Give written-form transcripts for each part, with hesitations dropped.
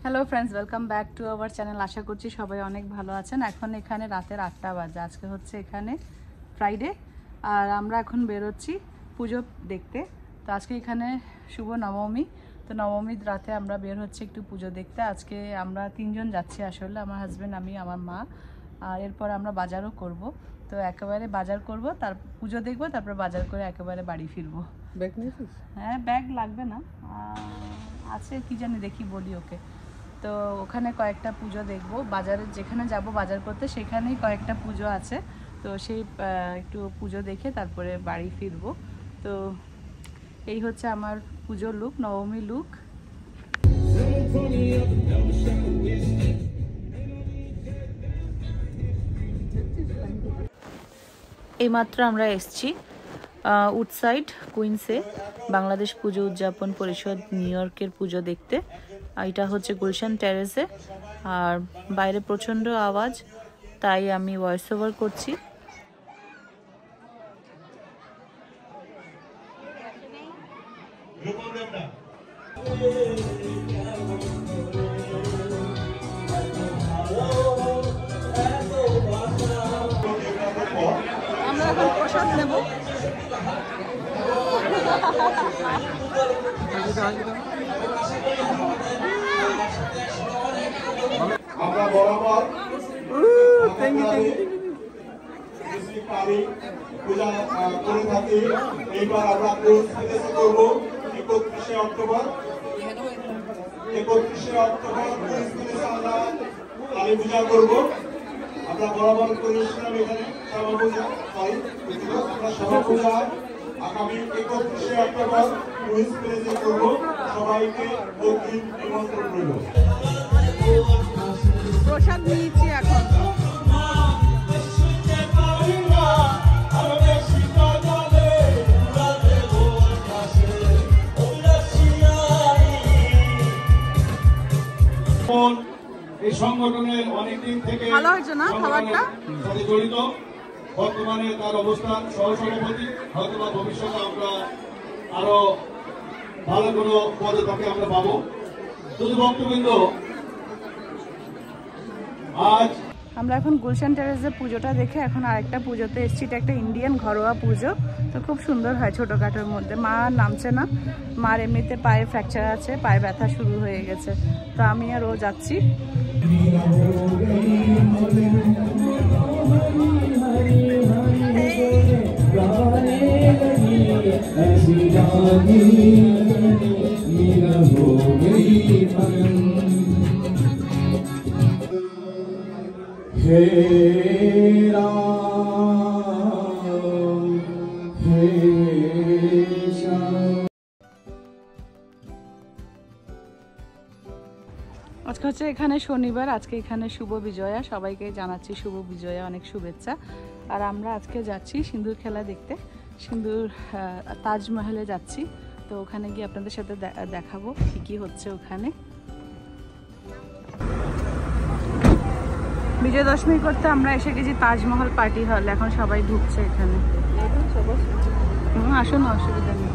Hello friends, welcome back to our channel. আশা করছি সবাই অনেক ভালো আছেন। এখন এখানে রাতের 8টা বাজে। আজকে হচ্ছে এখানে ফ্রাইডে, আর আমরা এখন বেরোচ্ছি পুজো দেখতে। তো আজকে এখানে শুভ নবমী। তো নবমীর রাতে আমরা বের হচ্ছে একটু পুজো দেখতে। আজকে আমরা 3জন যাচ্ছি আসলে, আমার হাজব্যান্ড, আমি, আমার মা। আর এরপর আমরা বাজারও করব। তো একেবারে বাজার করব, তার পুজো দেখবো, তারপর বাজার করে একেবারে বাড়ি ফিরবো। ব্যাগ নিয়েছিস? হ্যাঁ, ব্যাগ লাগবে না, আছে কি জানি, দেখি বলি ওকে। তো ওখানে কয়েকটা পুজো দেখবো, বাজারে যেখানে যাব বাজার করতে সেখানেই কয়েকটা পুজো আছে। তো সেই একটু পুজো দেখে তারপরে বাড়ি ফিরবো। তো এই হচ্ছে আমার পুজো লুক, নবমী লুক। এইমাত্র আমরা এসছি উডসাইড কুইন্সে, বাংলাদেশ পুজো উদযাপন পরিষদ নিউ ইয়র্কের পুজো দেখতে। এটা হচ্ছে গুলশান টেরেসে, আর বাইরে প্রচণ্ড আওয়াজ, তাই আমি ভয়েস ওভার করছি। আমরা এখন প্রসাদ নেব। আমরা বরাবর পূজা করে থাকি। এইবার আমরা করব 31শে অক্টোবর। 31শে অক্টোবর আমরা কালী পূজা করব। আমরা বরাবর করেছিলাম এখানে সভা পূজা, আমরা সভা পূজা আগামী 31শে অক্টোবর কুইন্স প্লেসে করব। সবাইকে অগ্রিম নিমন্ত্রণ রইল। প্রসাদ নিয়েছি এখন। এই সংগঠনের অনেকদিন থেকে ভালো হয়েছে না খাবারটা? জড়িত, বর্তমানে তার অবস্থান সহসভাপতি। হয়তো বা ভবিষ্যতে আমরা আরো ভালো কোনো পদে তাকে আমরা পাবো। শুধু ভক্তবৃন্দ, আজ আমরা এখন গুলশান টেরেসে পুজোটা দেখে এখন আরেকটা পুজোতে এসেছি। এটা একটা ইন্ডিয়ান ঘরোয়া পুজো, তো খুব সুন্দর হয় ছোটোখাটোর মধ্যে। মা নামছে না, মার এমনিতে পায়ে ফ্র্যাকচার আছে, পায়ে ব্যথা শুরু হয়ে গেছে। তো আমি আর ও যাচ্ছি। হে রাম হে শ্যাম। আজকে হচ্ছে এখানে শনিবার, আজকে এখানে শুভ বিজয়া। সবাইকে জানাচ্ছি শুভ বিজয়া, অনেক শুভেচ্ছা। আর আমরা আজকে যাচ্ছি সিঁদুর খেলা দেখতে, সিঁদুর তাজমহলে যাচ্ছি। তো ওখানে গিয়ে আপনাদের সাথে দেখাবো কি কি হচ্ছে ওখানে। বিজয় দশমী করতে আমরা এসে গেছি তাজমহল পার্টি হল। এখন সবাই ঢুকছে এখানে। আসুন, অসুবিধা নেই।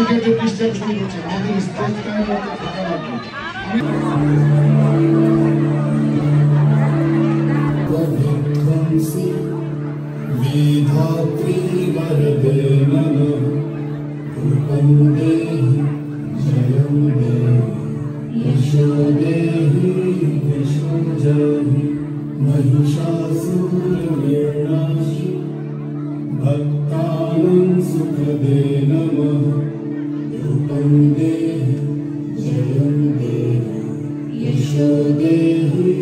থেকে যে ডিস্টেন্স শুরু করছেন আমাদের স্টেজ টাইম থাকা লাগবে विधात्री वरदे नमः रूपं देहि जयं देहि यशो देहि यशो जहि महिषासुरमर्दिनी भक्तानां सुखदे नमः रूपं देहि जयं देहि यशो देहि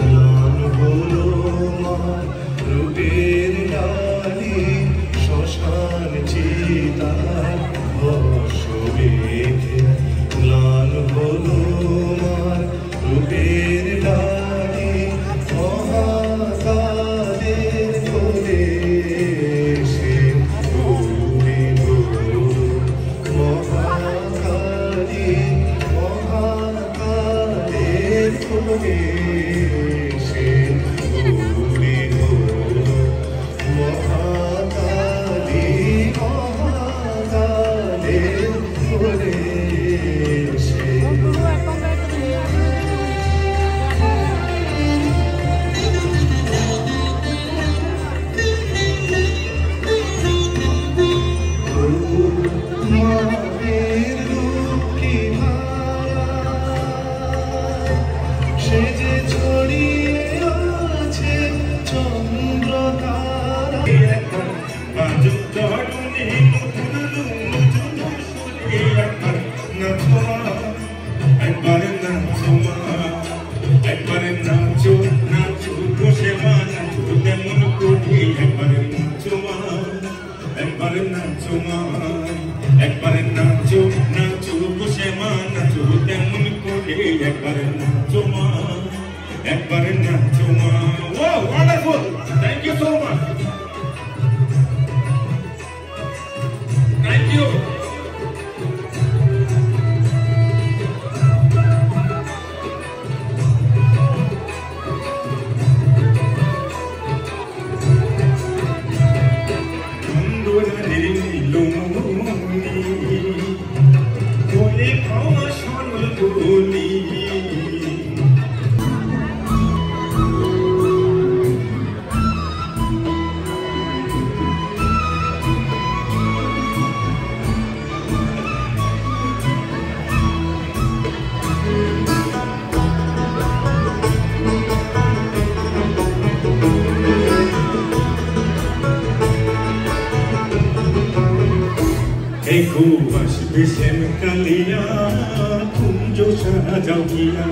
লাল হলো মার রূপের লালি শ্মশান চিতার বসবেখে লাল হলো মার রূপের লালি মহাকালের কোলে সে গৌরী গৌর মহাকালী মহাকালের কোলে সে গৌরী গৌর মহাকালী মহাকালী আকাশে যে ছড়িয়ে আছে চন্দ্র তারা একবার বাজুক ধরুনি নতুন নতুন সুরে একবার নাচো একবার নাচো একবার নাচো নাচো বসে মা নাচো তেমন করে একবার নাচো একবার নাচো একবার নাচো নাচো বসে মা নাচো তেমন করে একবার নাচো একবার নাচো Wow, wonderful! Thank you so much. Thank you. Ego আসবে শ্যাম কালিয়া কুঞ্জ সাজাও গিয়া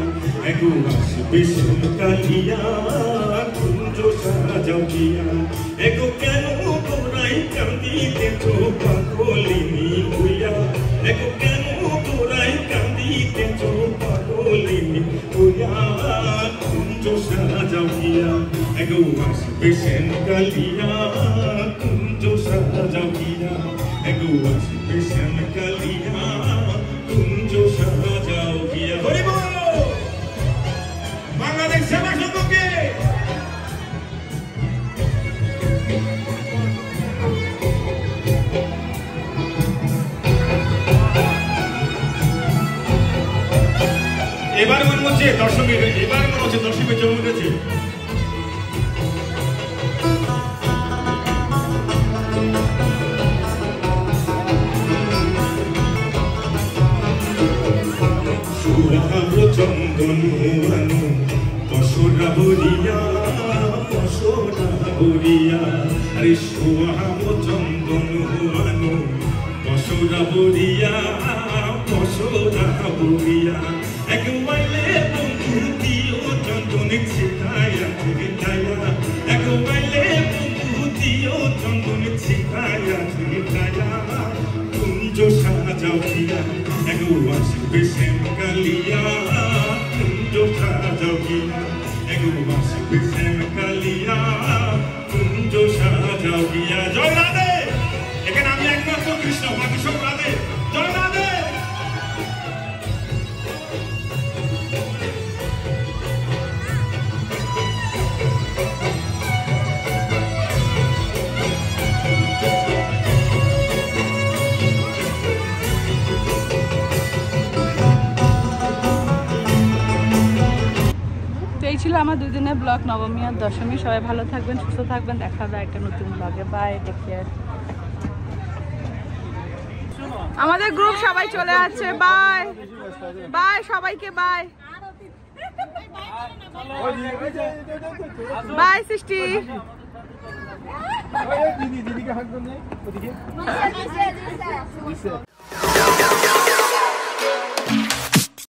ego আসবে শ্যাম কালিয়া কুঞ্জ সাজাও গিয়া ego কেন তোরাই কান্দিতে তো পাগলিনী হইয়া ego কেন তোরাই কান্দিতে তো পাগলিনী হইয়া কুঞ্জ সাজাও গিয়া ego আসবে শ্যাম কালিয়া কুঞ্জ সাজাও গিয়া ego আসবে শ্যাম কালিয়া কুঞ্জ সাজাও গিয়া হরি বল বাংলাদেশ সেবা সংঘকে এবার মনে হচ্ছে দর্শকের জমে গেছে চন্দন আনু পশরা বরিয়া আরে সোহাম চন্দন আনু পশরা বরিয়া একবারে বন্ধু দিও চন্দন ছিটায়া ছিটায়া একবারে বন্ধু দিও চন্দন ছিটায়া ছিটায়া কুঞ্জ সাজাও গিয়া ego আসবে শ্যাম কালিয়া কুঞ্জ সাজাও গিয়া ego আসবে শ্যাম কালিয়া কুঞ্জ সাজাও গিয়া জয় রাধে এখানে আমি একমাত্র কৃষ্ণ বাকি সব রাধে জয় রাধে এই ছিল আমার 2 দিনের ব্লগ নবমী আর দশমী সবাই ভালো থাকবেন সুস্থ থাকবেন দেখা হবে একটা নতুন ব্লগে বাই টেক কেয়ার আমাদের গ্রুপ সবাই চলে আসছে বাই বাই সবাইকে বাই বাই সৃষ্টি দিদিকে হাত করে